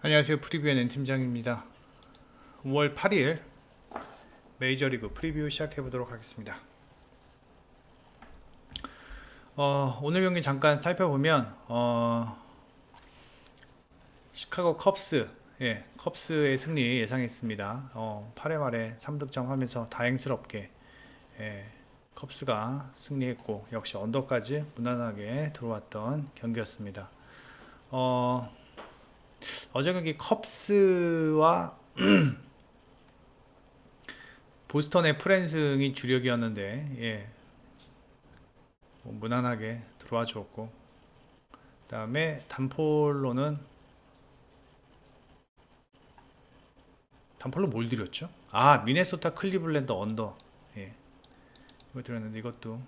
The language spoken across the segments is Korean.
안녕하세요. 프리뷰의 N팀장입니다. 5월 8일 메이저리그 프리뷰 시작해 보도록 하겠습니다. 오늘 경기 잠깐 살펴보면 시카고 컵스, 컵스의 승리 예상했습니다. 8회 말에 3득점 하면서 다행스럽게 컵스가 승리했고, 역시 언더까지 무난하게 들어왔던 경기였습니다. 어제 경기 컵스와 보스턴의 프랜승이 주력이었는데, 무난하게 들어와 주었고, 그 다음에 단폴로 뭘 드렸죠? 미네소타 클리블랜드 언더. 이거 드렸는데, 이것도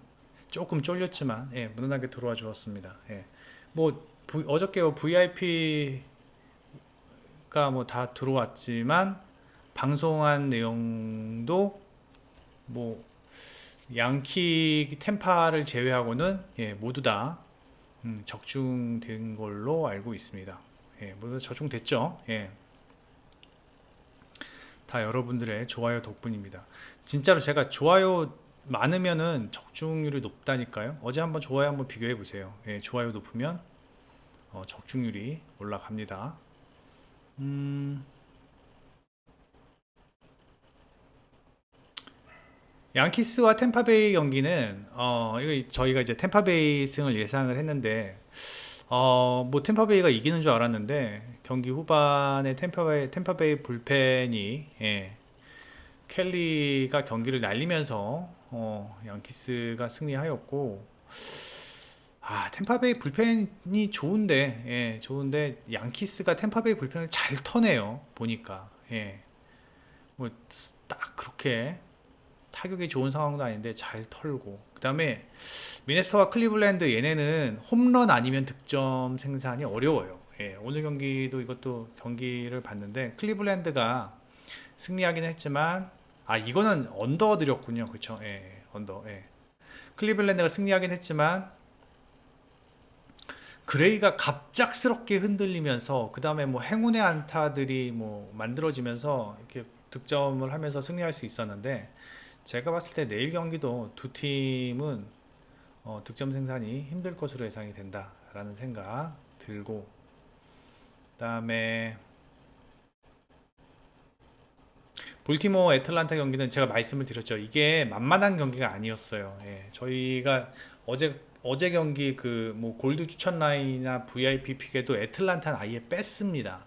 조금 쫄렸지만 무난하게 들어와 주었습니다. 어저께 VIP가 뭐 다 들어왔지만, 방송한 내용도 뭐 양키 템파를 제외하고는 모두 다 적중된 걸로 알고 있습니다. 모두 다 적중됐죠. 다 여러분들의 좋아요 덕분입니다. 진짜로 제가 좋아요 많으면은 적중률이 높다니까요. 어제 한번 좋아요 한번 비교해 보세요. 좋아요 높으면 적중률이 올라갑니다. 양키스와 템파베이 경기는 이거 저희가 이제 템파베이 승을 예상을 했는데, 뭐 템파베이가 이기는 줄 알았는데 경기 후반에 템파베이 불펜이 켈리가 경기를 날리면서 양키스가 승리하였고, 템파베이 불펜이 좋은데 양키스가 템파베이 불펜을 잘 터내요. 보니까 뭐 딱 그렇게 타격이 좋은 상황도 아닌데 잘 털고, 그 다음에 미네소타와 클리블랜드 얘네는 홈런 아니면 득점 생산이 어려워요. 오늘 경기도 이것도 경기를 봤는데 클리블랜드가 승리하긴 했지만, 이거는 언더 드렸군요. 그쵸? 언더. 클리블랜드가 승리하긴 했지만 그레이가 갑작스럽게 흔들리면서, 그 다음에 뭐 행운의 안타들이 뭐 만들어지면서 이렇게 득점을 하면서 승리할 수 있었는데, 제가 봤을 때 내일 경기도 두 팀은 득점 생산이 힘들 것으로 예상이 된다라는 생각 들고, 그다음에 볼티모어 애틀란타 경기는 제가 말씀을 드렸죠. 이게 만만한 경기가 아니었어요. 저희가 어제 경기 그 뭐 골드 추천 라인이나 VIP 픽에도 애틀란타는 아예 뺐습니다.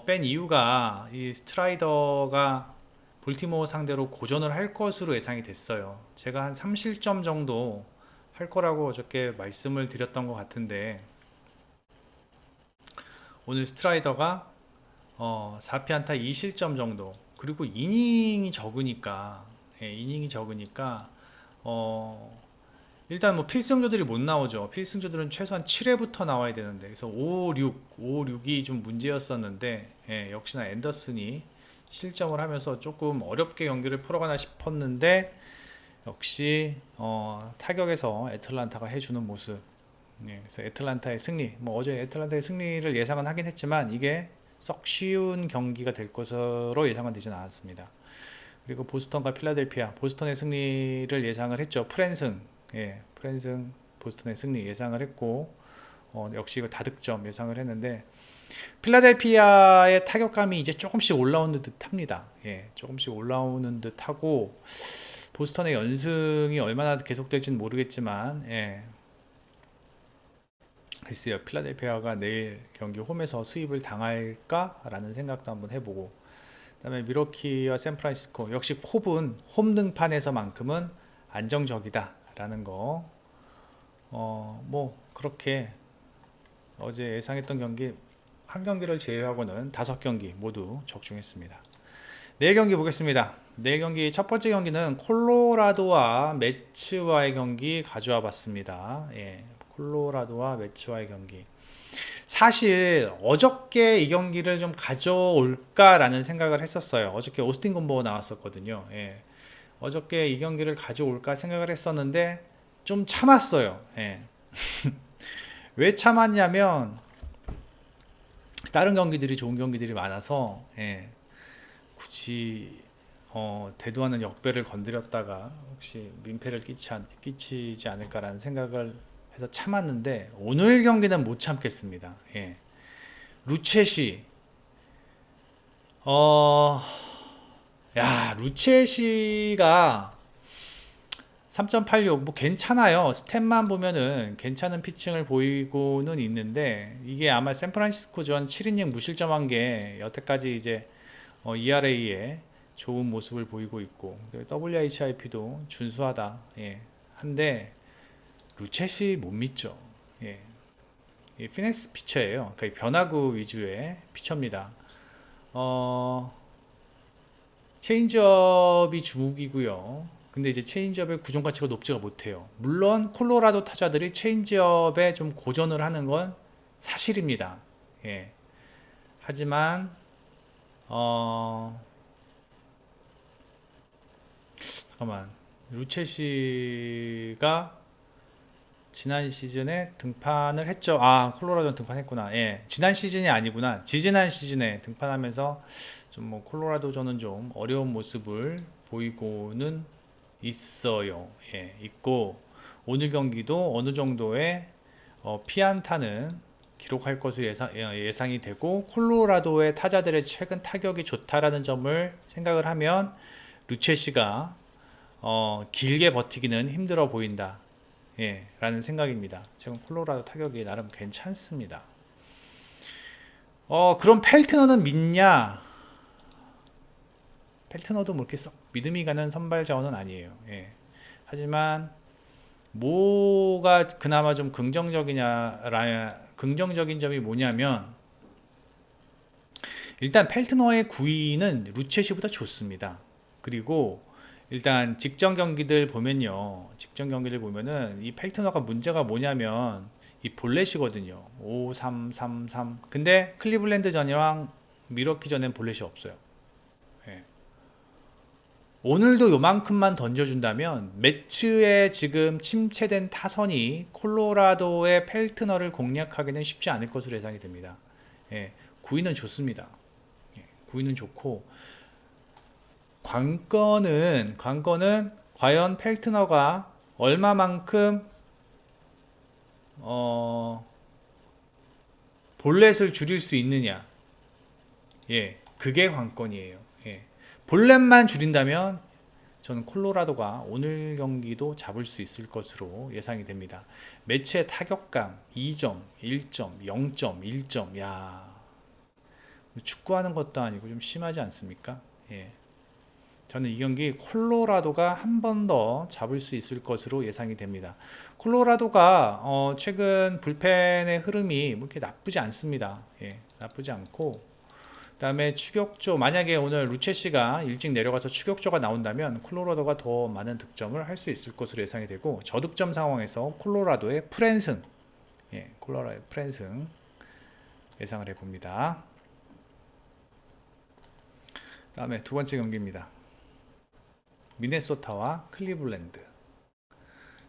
뺀 이유가 이 스트라이더가 볼티모어 상대로 고전을 할 것으로 예상이 됐어요. 제가 한 3실점 정도 할 거라고 어저께 말씀을 드렸던 것 같은데, 오늘 스트라이더가 4피안타 2실점 정도, 그리고 이닝이 적으니까 일단 뭐 필승조들이 못 나오죠. 필승조들은 최소한 7회부터 나와야 되는데, 그래서 5-6이 좀 문제였었는데, 역시나 앤더슨이 실점을 하면서 조금 어렵게 경기를 풀어가나 싶었는데, 역시 타격에서 애틀란타가 해주는 모습. 그래서 애틀란타의 승리, 뭐 어제 애틀란타의 승리를 예상은 하긴 했지만 이게 썩 쉬운 경기가 될 것으로 예상은 되진 않았습니다. 그리고 보스턴과 필라델피아, 보스턴의 승리를 예상을 했죠. 프랜승 보스턴의 승리 예상을 했고, 역시 이거 다득점 예상을 했는데, 필라델피아의 타격감이 이제 조금씩 올라오는 듯 합니다. 조금씩 올라오는 듯 하고, 보스턴의 연승이 얼마나 계속될지는 모르겠지만, 글쎄요, 필라델피아가 내일 경기 홈에서 수입을 당할까라는 생각도 한번 해보고, 그 다음에 미러키와 샌프란시스코, 역시 콥은 홈 등판에서만큼은 안정적이다 라는 거, 뭐 그렇게 어제 예상했던 경기 한 경기를 제외하고는 5경기 모두 적중했습니다. 내일 경기 보겠습니다. 내일 경기 첫 번째 경기는 콜로라도와 매츠와의 경기 가져와 봤습니다. 콜로라도와 매츠와의 경기. 사실 어저께 이 경기를 좀 가져올까라는 생각을 했었어요. 어저께 오스틴 건보가 나왔었거든요. 어저께 이 경기를 가져올까 생각을 했었는데 좀 참았어요. 왜 참았냐면, 다른 경기들이 좋은 경기들이 많아서 예, 굳이 대두하는 역배를 건드렸다가 혹시 민폐를 끼치지 않을까라는 생각을 해서 참았는데 오늘 경기는 못 참겠습니다. 예. 루체시 어, 루체시가 3.86 뭐 괜찮아요. 스탯만 보면은 괜찮은 피칭을 보이고는 있는데 이게 아마 샌프란시스코전 7이닝 무실점한 게 여태까지 이제 ERA에 좋은 모습을 보이고 있고 WHIP도 준수하다. 예. 한데 루쳇이 못 믿죠. 예. 피넥스 피처예요. 그러니까 변화구 위주의 피처입니다. 체인지업이 주목이고요. 근데 이제 체인지업의 구종 가치가 높지가 못해요. 물론 콜로라도 타자들이 체인지업에 좀 고전을 하는 건 사실입니다. 예. 하지만 잠깐만, 루체시가 지난 시즌에 등판을 했죠. 콜로라도 등판했구나. 예, 지난 시즌이 아니구나. 지지난 시즌에 등판하면서 좀 뭐 콜로라도저는 좀 어려운 모습을 보이고는 있어요. 예, 있고 오늘 경기도 어느 정도의 피안타는 기록할 것으로 예상이 되고 콜로라도의 타자들의 최근 타격이 좋다라는 점을 생각을 하면 루체시가 길게 버티기는 힘들어 보인다. 예, 라는 생각입니다. 지금 콜로라도 타격이 나름 괜찮습니다. 그럼 펠트너는 믿냐? 펠트너도 뭐 이렇게 썩 믿음이 가는 선발 자원은 아니에요. 예. 하지만 뭐가 그나마 좀 긍정적인 점이 뭐냐면 일단 펠트너의 구위는 루체시보다 좋습니다. 그리고 일단 직전 경기들 보면요. 직전 경기들 보면은 이 펠트너가 문제가 뭐냐면 이 볼넷이거든요. 5, 3, 3, 3. 근데 클리블랜드 전이랑 미러키 전엔 볼넷이 없어요. 예. 오늘도 요만큼만 던져준다면 매츠에 지금 침체된 타선이 콜로라도의 펠트너를 공략하기는 쉽지 않을 것으로 예상이 됩니다. 예. 구위는 좋습니다. 예. 구위는 좋고 관건은 과연 펠트너가 얼마만큼 볼넷을 줄일 수 있느냐. 예, 그게 관건이에요. 예. 볼넷만 줄인다면 저는 콜로라도가 오늘 경기도 잡을 수 있을 것으로 예상이 됩니다. 매치의 타격감 2점, 1점, 0점, 1점. 야, 축구하는 것도 아니고 좀 심하지 않습니까? 예. 저는 이 경기 콜로라도가 한 번 더 잡을 수 있을 것으로 예상이 됩니다. 콜로라도가 최근 불펜의 흐름이 뭐 이렇게 나쁘지 않습니다. 예, 나쁘지 않고 그다음에 추격조, 만약에 오늘 루체시가 일찍 내려가서 추격조가 나온다면 콜로라도가 더 많은 득점을 할 수 있을 것으로 예상이 되고 저득점 상황에서 콜로라도의 프랜승, 콜로라도의 프랜승 예상을 해봅니다. 다음에 두 번째 경기입니다. 미네소타와 클리블랜드.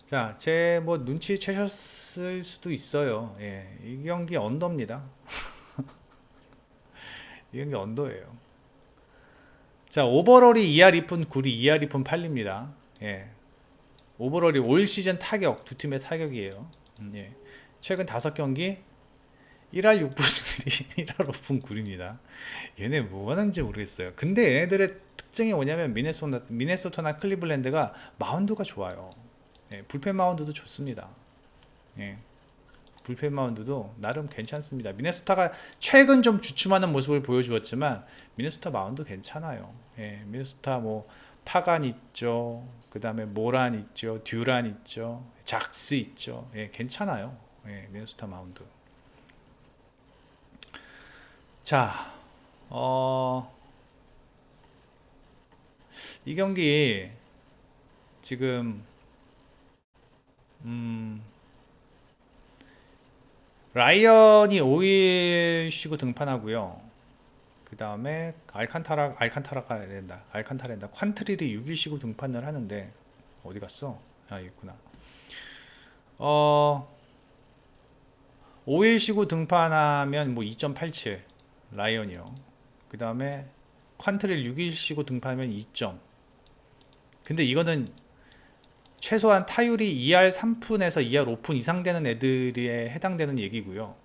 자, 제 뭐 눈치채셨을 수도 있어요. 예, 이 경기 언더입니다. 이 경기 언더예요. 자, 오버롤이 2할 2푼 9리, 2할 2푼 8리입니다. 예, 오버롤이 올 시즌 타격, 두 팀의 타격이에요. 예, 최근 5경기 1할 6푼 1리, 1할 5푼 9리입니다. 얘네 뭐 하는지 모르겠어요. 근데 얘네들의 특징이 뭐냐면 미네소타나 클리블랜드가 마운드가 좋아요. 예, 불펜 마운드도 좋습니다. 예, 불펜 마운드도 나름 괜찮습니다. 미네소타가 최근 좀 주춤하는 모습을 보여주었지만 미네소타 마운드 괜찮아요. 예, 미네소타 뭐 파간 있죠. 그 다음에 모란 있죠. 듀란 있죠. 작스 있죠. 예, 괜찮아요. 예, 미네소타 마운드. 자, 이 경기 지금 라이언이 5일 쉬고 등판하고요. 그 다음에 알칸타라가 콴트릴이 6일 쉬고 등판을 하는데 어디 갔어? 여기 있구나. 5일 쉬고 등판하면 뭐 2.87, 라이언이요. 그 다음에 퀀트릴 6일시고 등판하면 2점. 근데 이거는 최소한 타율이 2할 3푼에서 2할 5푼 이상 되는 애들에 해당되는 얘기고요.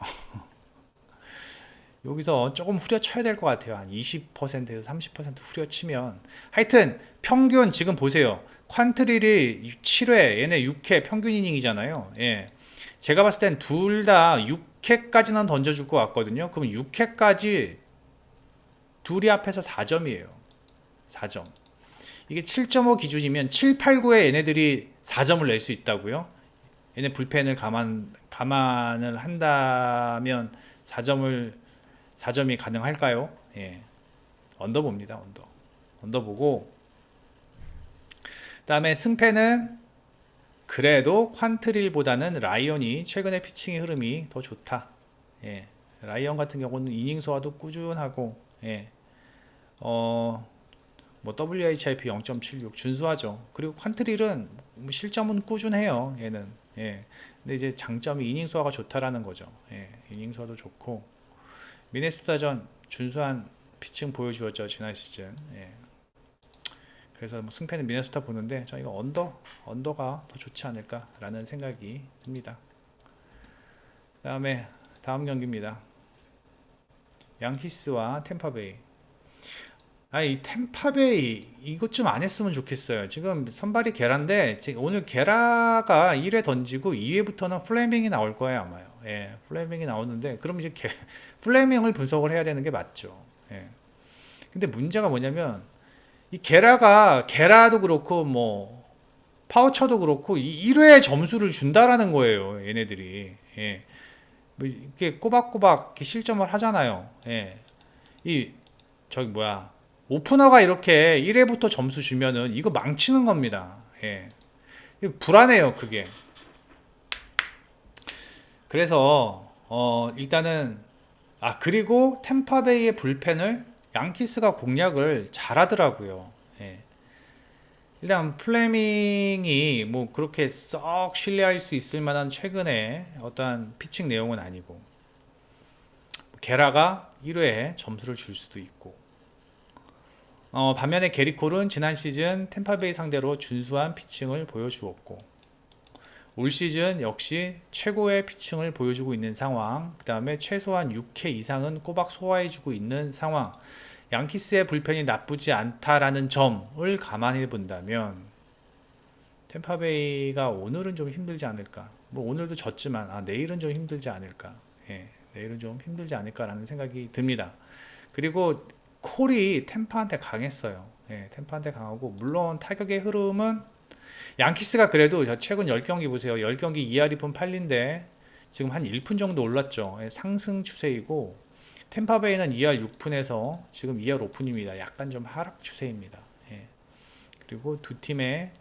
여기서 조금 후려쳐야 될 것 같아요. 한 20%에서 30% 후려치면. 하여튼 평균 지금 보세요. 퀀트릴이 7회, 얘네 6회 평균 이닝이잖아요. 예. 제가 봤을 땐 둘 다 6회까지는 던져줄 것 같거든요. 그럼 6회까지 둘이 합해서 4점이에요. 4점. 이게 7.5 기준이면 7, 8, 9에 얘네들이 4점을 낼 수 있다고요? 얘네 불펜을 감안을 한다면 4점이 가능할까요? 예. 언더 봅니다. 언더 보고, 그다음에 승패는 그래도 퀀트릴보다는 라이언이 최근에 피칭의 흐름이 더 좋다. 예. 라이언 같은 경우는 이닝 소화도 꾸준하고, 예. 뭐 WHIP 0.76 준수하죠. 그리고 퀀트릴은 실점은 꾸준해요. 얘는. 예. 근데 이제 장점이 이닝 소화가 좋다라는 거죠. 예. 이닝 소화도 좋고, 미네소타전 준수한 피칭 보여주었죠, 지난 시즌. 예. 그래서 뭐 승패는 미네소타 보는데 저 이거 언더가 더 좋지 않을까라는 생각이 듭니다. 그다음에 다음 경기입니다. 양키스와 템파베이. 이 템파베이 이것 좀 안 했으면 좋겠어요. 지금 선발이 게라인데 오늘 게라가 1회 던지고 2회부터는 플레밍이 나올 거예요, 아마요. 예, 플레밍이 나오는데 그럼 이제 플레밍을 분석을 해야 되는 게 맞죠. 예. 근데 문제가 뭐냐면 이 게라도 그렇고 뭐 파우처도 그렇고 1회 점수를 준다라는 거예요, 얘네들이. 예. 뭐 이렇게 꼬박꼬박 이렇게 실점을 하잖아요. 예. 저기 뭐야, 오프너가 이렇게 1회부터 점수 주면은 이거 망치는 겁니다. 예. 불안해요, 그게. 그래서 일단은 그리고 템파베이의 불펜을 양키스가 공략을 잘하더라고요. 예. 일단 플레밍이 뭐 그렇게 썩 신뢰할 수 있을 만한 최근에 어떠한 피칭 내용은 아니고, 게라가 1회에 점수를 줄 수도 있고, 반면에 게리콜은 지난 시즌 템파베이 상대로 준수한 피칭을 보여주었고, 올 시즌 역시 최고의 피칭을 보여주고 있는 상황, 그 다음에 최소한 6회 이상은 꼬박 소화해주고 있는 상황, 양키스의 불펜이 나쁘지 않다라는 점을 감안해 본다면 템파베이가 오늘은 좀 힘들지 않을까. 뭐 오늘도 졌지만 내일은 좀 힘들지 않을까. 예, 내일은 좀 힘들지 않을까라는 생각이 듭니다. 그리고 콜이 템파한테 강했어요. 예, 템파한테 강하고, 물론 타격의 흐름은 양키스가 그래도 최근 10경기 보세요. 10경기 2할 2푼 8리인데 지금 한 1푼 정도 올랐죠. 예, 상승 추세이고, 템파베이는 2할 6푼에서 지금 2할 5푼입니다. 약간 좀 하락 추세입니다. 예. 그리고 두 팀의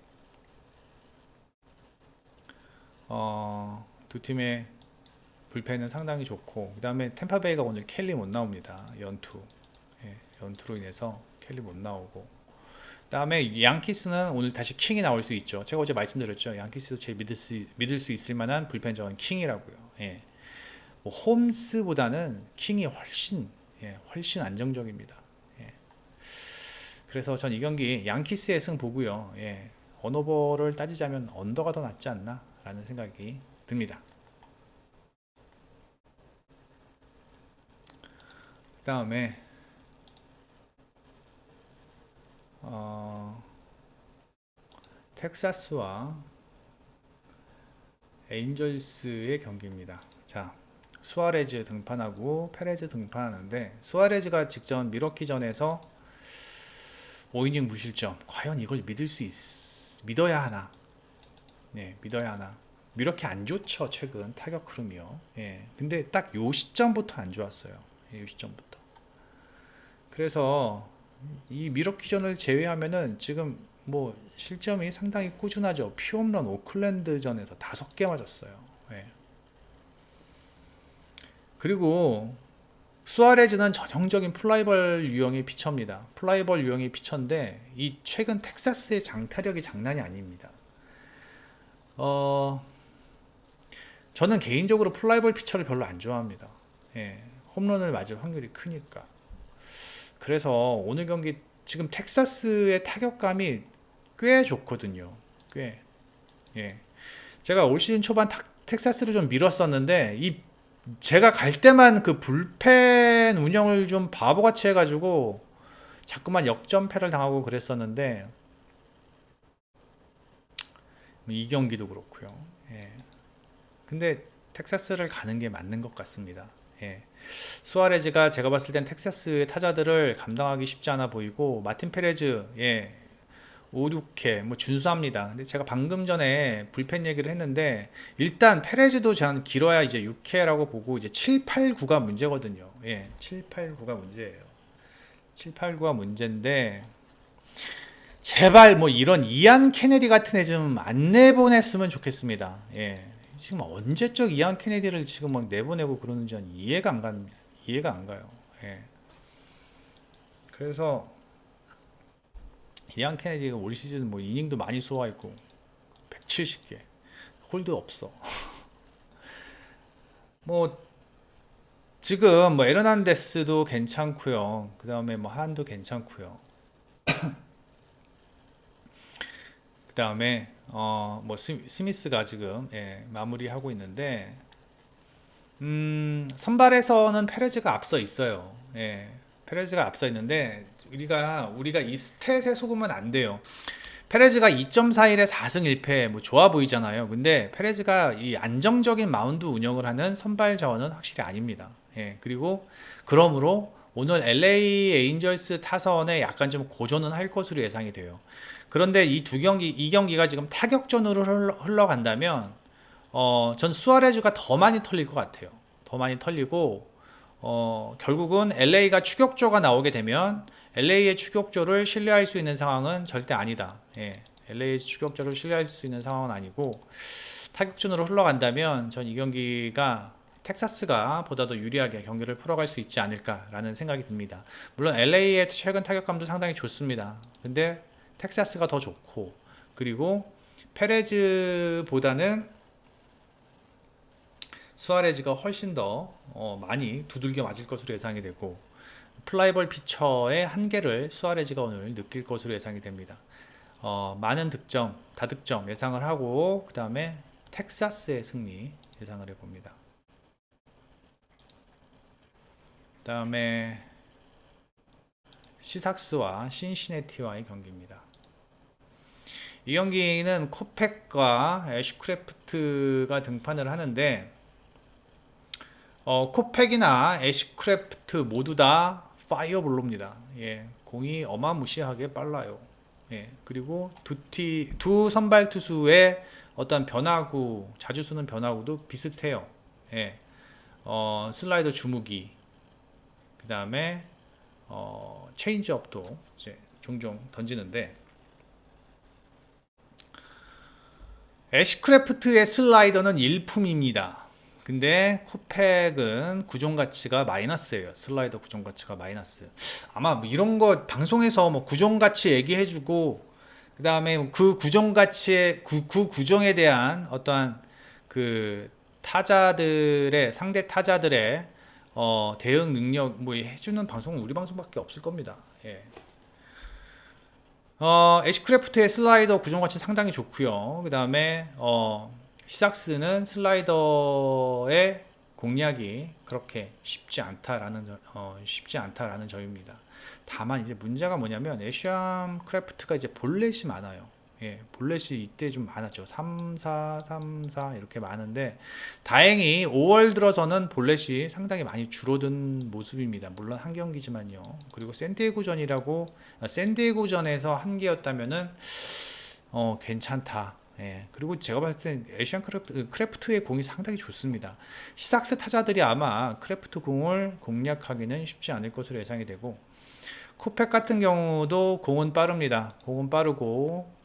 불펜은 상당히 좋고, 그 다음에 템파베이가 오늘 켈리 못 나옵니다. 연투로 인해서 켈리 못 나오고, 그 다음에 양키스는 오늘 다시 킹이 나올 수 있죠. 제가 어제 말씀드렸죠. 양키스도 제일 믿을 수 있을 만한 불펜정은 킹이라고요. 예. 뭐 홈스보다는 킹이 훨씬 안정적입니다. 예. 그래서 전 이 경기 양키스의 승 보고요. 예. 언오버를 따지자면 언더가 더 낫지 않나 라는 생각이 듭니다. 그 다음에 텍사스와 에인절스의 경기입니다. 자, 수아레즈 등판하고 페레즈 등판하는데, 수아레즈가 직전 미러키전에서 5이닝 무실점. 과연 이걸 믿어야 하나? 네, 믿어야 하나? 미러키 안 좋죠, 최근 타격 흐름이요. 예, 근데 딱 요 시점부터 안 좋았어요. 요 시점부터. 그래서 이 미러키전을 제외하면은 지금 뭐 실점이 상당히 꾸준하죠. 피홈런 오클랜드전에서 5개 맞았어요. 예. 그리고 수아레즈는 전형적인 플라이볼 유형의 피처입니다. 플라이볼 유형의 피처인데 이 최근 텍사스의 장타력이 장난이 아닙니다. 저는 개인적으로 플라이볼 피처를 별로 안 좋아합니다. 예. 홈런을 맞을 확률이 크니까. 그래서 오늘 경기 지금 텍사스의 타격감이 꽤 좋거든요. 꽤. 예. 제가 올 시즌 초반 텍사스를 좀 밀었었는데 제가 갈 때만 그 불펜 운영을 좀 바보같이 해가지고 자꾸만 역전패를 당하고 그랬었는데 이 경기도 그렇고요. 예. 근데 텍사스를 가는 게 맞는 것 같습니다. 예. 수아레즈가 제가 봤을 땐 텍사스 타자들을 감당하기 쉽지 않아 보이고 마틴 페레즈 5, 6회 뭐 준수합니다. 근데 제가 방금 전에 불펜 얘기를 했는데 일단 페레즈도 저는 길어야 이제 6회라고 보고 이제 7, 8, 9가 문제거든요. 예. 7, 8, 9가 문제예요. 7, 8, 9가 문제인데 제발 뭐 이런 이안 케네디 같은 애 좀 안 내보냈으면 좋겠습니다. 예. 지금 언제적 이안 케네디를 지금 막 내보내고 그러는지 이해가 안 가요. 예. 그래서 이안 케네디가 올 시즌 뭐 이닝도 많이 소화했고 170개 홀드 없어. 뭐 지금 뭐 에르난데스도 괜찮고요. 그 다음에 뭐 한도 괜찮고요. 그 다음에 뭐 스미스가 지금 마무리하고 있는데 선발에서는 페레즈가 앞서 있어요. 예, 페레즈가 앞서 있는데 우리가 이 스탯에 속으면 안 돼요. 페레즈가 2.41에 4승 1패 뭐 좋아 보이잖아요. 근데 페레즈가 이 안정적인 마운드 운영을 하는 선발 자원은 확실히 아닙니다. 예, 그리고 그러므로 오늘 LA 에인절스 타선에 약간 좀 고전은 할 것으로 예상이 돼요. 그런데 이 경기가 지금 타격전으로 흘러간다면 전 수아레즈가 더 많이 털릴 것 같아요. 더 많이 털리고 결국은 LA가 추격조가 나오게 되면 LA의 추격조를 신뢰할 수 있는 상황은 절대 아니다. 예, LA의 추격조를 신뢰할 수 있는 상황은 아니고 타격전으로 흘러간다면 전 이 경기가 텍사스가 보다 더 유리하게 경기를 풀어갈 수 있지 않을까라는 생각이 듭니다. 물론 LA의 최근 타격감도 상당히 좋습니다. 근데 텍사스가 더 좋고 그리고 페레즈보다는 수아레즈가 훨씬 더 많이 두들겨 맞을 것으로 예상이 되고 플라이볼 피처의 한계를 수아레즈가 오늘 느낄 것으로 예상이 됩니다. 많은 득점, 다득점 예상을 하고 그 다음에 텍사스의 승리 예상을 해봅니다. 그 다음에 시삭스와 신시내티와의 경기입니다. 이 경기는 코펙과 애쉬크래프트가 등판을 하는데 코펙이나 애쉬크래프트 모두 다 파이어볼로입니다. 예, 공이 어마무시하게 빨라요. 예, 그리고 두 선발 투수의 어떤 변화구, 자주 쓰는 변화구도 비슷해요. 예, 슬라이더 주무기, 그 다음에 체인지업도 이제 종종 던지는데 애쉬크래프트의 슬라이더는 일품입니다. 근데 코펙은 구종가치가 마이너스예요. 슬라이더 구종가치가 마이너스. 아마 뭐 이런 거 방송에서 뭐 구종가치 얘기해주고 그 다음에 그 구종가치의 그 구종에 대한 어떠한 그 타자들의 상대 타자들의 대응 능력 뭐 해주는 방송은 우리 방송밖에 없을 겁니다. 예. 애쉬크래프트의 슬라이더 구종가치 상당히 좋고요. 그 다음에 시삭스는 슬라이더의 공략이 그렇게 쉽지 않다라는 점입니다. 다만 이제 문제가 뭐냐면 애쉬크래프트가 이제 볼넷이 많아요. 예, 볼넷이 이때 좀 많았죠. 3, 4, 3, 4 이렇게 많은데 다행히 5월 들어서는 볼넷이 상당히 많이 줄어든 모습입니다. 물론 한 경기지만요. 그리고 샌디에고전에서 한 개였다면은 괜찮다. 예, 그리고 제가 봤을 땐 애쉬안 크래프트의 공이 상당히 좋습니다. 시삭스 타자들이 아마 크래프트 공을 공략하기는 쉽지 않을 것으로 예상이 되고 코펙 같은 경우도 공은 빠릅니다. 공은 빠르고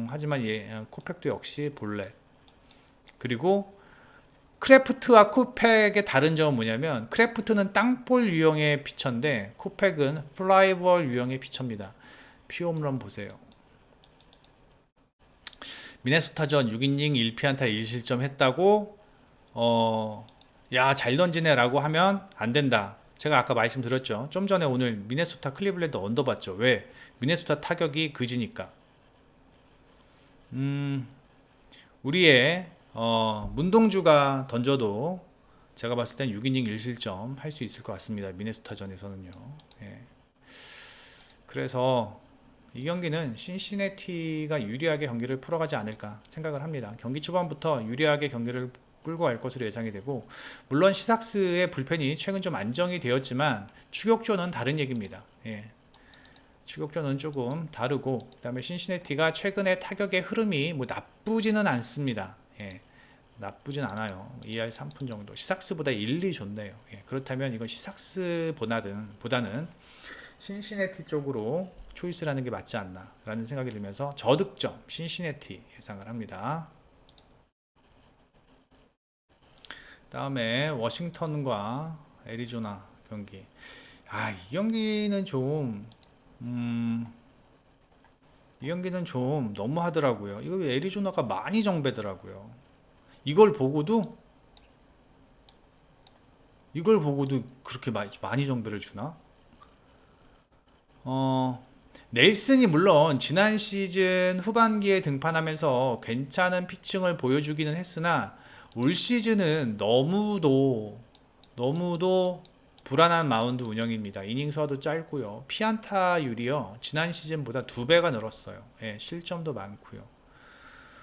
하지만 코펙도 역시 볼넷. 그리고 크래프트와 코펙의 다른 점은 뭐냐면 크래프트는 땅볼 유형의 피처인데 코펙은 플라이볼 유형의 피처입니다. 피홈런 보세요. 미네소타전 6이닝 1피안타 1실점 했다고 야 잘 던지네 라고 하면 안 된다. 제가 아까 말씀드렸죠. 좀 전에 오늘 미네소타 클리블랜드 언더 봤죠. 왜? 미네소타 타격이 그지니까. 우리의 문동주가 던져도 제가 봤을 땐 6이닝 1실점 할 수 있을 것 같습니다. 미네소타전에서는요. 예. 그래서 이 경기는 신시내티가 유리하게 경기를 풀어가지 않을까 생각을 합니다. 경기 초반부터 유리하게 경기를 끌고 갈 것으로 예상이 되고, 물론 시삭스의 불펜이 최근 좀 안정이 되었지만 추격조는 다른 얘기입니다. 예. 추격조는 조금 다르고, 그 다음에 신시내티가 최근에 타격의 흐름이 뭐 나쁘지는 않습니다. 예. 나쁘진 않아요. 2할 3푼 정도. 시삭스보다 1, 2 좋네요. 예. 그렇다면 이건 시삭스보다는 신시내티 쪽으로 초이스를 하는 게 맞지 않나 라는 생각이 들면서 저득점 신시내티 예상을 합니다. 다음에 워싱턴과 애리조나 경기. 이 경기는 좀 너무 하더라고요. 이거 애리조나가 많이 정배더라고요. 이걸 보고도 그렇게 많이 정배를 주나? 넬슨이 물론 지난 시즌 후반기에 등판하면서 괜찮은 피칭을 보여주기는 했으나 올 시즌은 너무도 불안한 마운드 운영입니다. 이닝 수와도 짧고요. 피안타율이요 지난 시즌보다 2배가 늘었어요. 예, 실점도 많고요.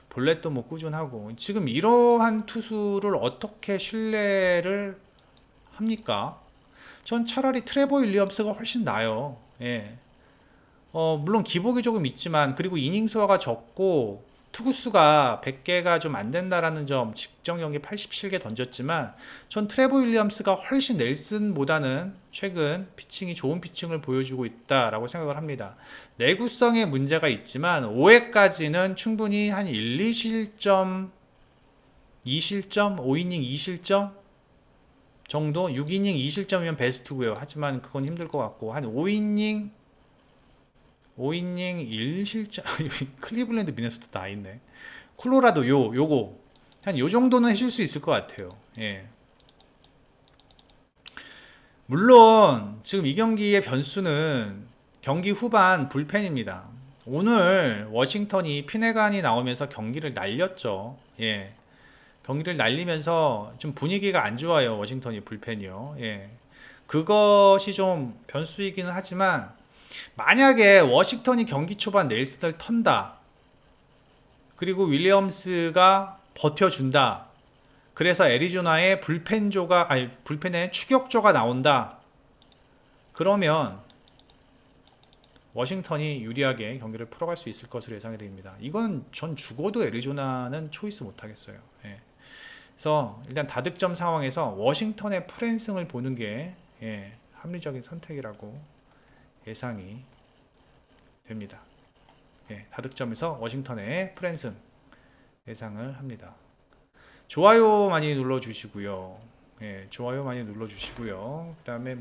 볼넷도 뭐 꾸준하고. 지금 이러한 투수를 어떻게 신뢰를 합니까? 전 차라리 트레버 윌리엄스가 훨씬 나아요. 예. 물론 기복이 조금 있지만, 그리고 이닝 수가 적고 투구수가 100개가 좀 안 된다라는 점, 직전 경기 87개 던졌지만 전 트레버 윌리엄스가 훨씬 넬슨보다는 최근 피칭이 좋은 피칭을 보여주고 있다라고 생각을 합니다. 내구성에 문제가 있지만 5회까지는 충분히 한 1, 2실점, 2실점, 5이닝 2실점 정도, 6이닝 2실점이면 베스트고요. 하지만 그건 힘들 것 같고, 한 5이닝 1실점 클리블랜드 미네소타 다 있네. 콜로라도 요거 한 요 정도는 해줄 수 있을 것 같아요. 예. 물론 지금 이 경기의 변수는 경기 후반 불펜입니다. 오늘 워싱턴이 피네간이 나오면서 경기를 날렸죠. 예. 경기를 날리면서 좀 분위기가 안 좋아요. 워싱턴이 불펜이요. 예. 그것이 좀 변수이기는 하지만, 만약에 워싱턴이 경기 초반 넬슨을 턴다, 그리고 윌리엄스가 버텨준다, 그래서 애리조나의 불펜에 추격조가 나온다, 그러면 워싱턴이 유리하게 경기를 풀어갈 수 있을 것으로 예상이 됩니다. 이건 전 죽어도 애리조나는 초이스 못하겠어요. 예. 그래서 일단 다득점 상황에서 워싱턴의 프랜승을 보는 게 합리적인 선택이라고 예상이 됩니다. 예, 다득점에서 워싱턴의 프랜승 예상을 합니다. 좋아요 많이 눌러주시고요. 예, 좋아요 많이 눌러주시고요. 그 다음에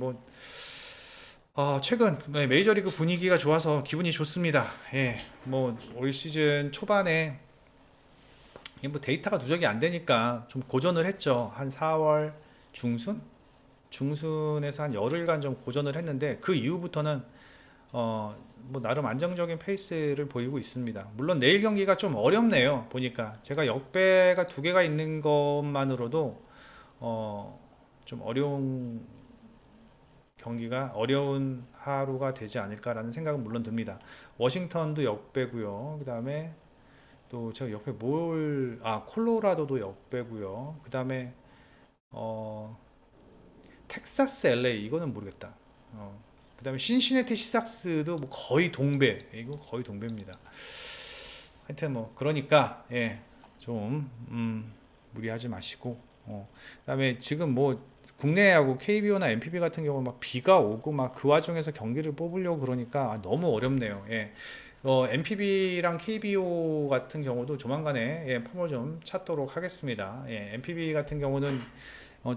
최근 메이저리그 분위기가 좋아서 기분이 좋습니다. 예, 올 시즌 초반에 데이터가 누적이 안 되니까 좀 고전을 했죠. 한 4월 중순에서 한 열흘간 좀 고전을 했는데, 그 이후부터는 나름 안정적인 페이스를 보이고 있습니다. 물론 내일 경기가 좀 어렵네요. 보니까 제가 역배가 2개가 있는 것만으로도 좀 어려운 하루가 되지 않을까라는 생각은 물론 듭니다. 워싱턴도 역배고요. 그 다음에 또 제가 옆에 콜로라도도 역배고요. 그 다음에 텍사스 LA 이거는 모르겠다. 그 다음에 신시내티 시삭스도 거의 동배. 이거 거의 동배입니다. 하여튼 그러니까 좀 무리하지 마시고, 그 다음에 지금 국내하고 KBO나 MPB 같은 경우는 막 비가 오고 그 와중에서 경기를 뽑으려고 그러니까 너무 어렵네요. MPB랑 KBO 같은 경우도 조만간에 폼을 좀 찾도록 하겠습니다. MPB 같은 경우는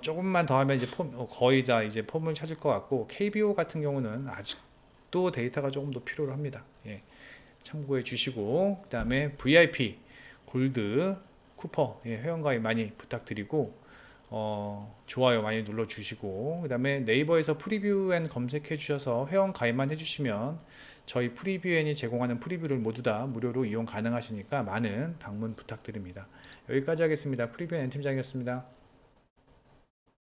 조금만 더 하면 이제 거의 다 이제 폼을 찾을 것 같고, KBO 같은 경우는 아직도 데이터가 조금 더 필요로 합니다. 참고해 주시고, 그 다음에 VIP, 골드, 쿠퍼 회원가입 많이 부탁드리고, 좋아요 많이 눌러주시고, 그 다음에 네이버에서 프리뷰앤 검색해 주셔서 회원 가입만 해주시면 저희 프리뷰앤이 제공하는 프리뷰를 모두 다 무료로 이용 가능하시니까 많은 방문 부탁드립니다. 여기까지 하겠습니다. 프리뷰앤 팀장이었습니다.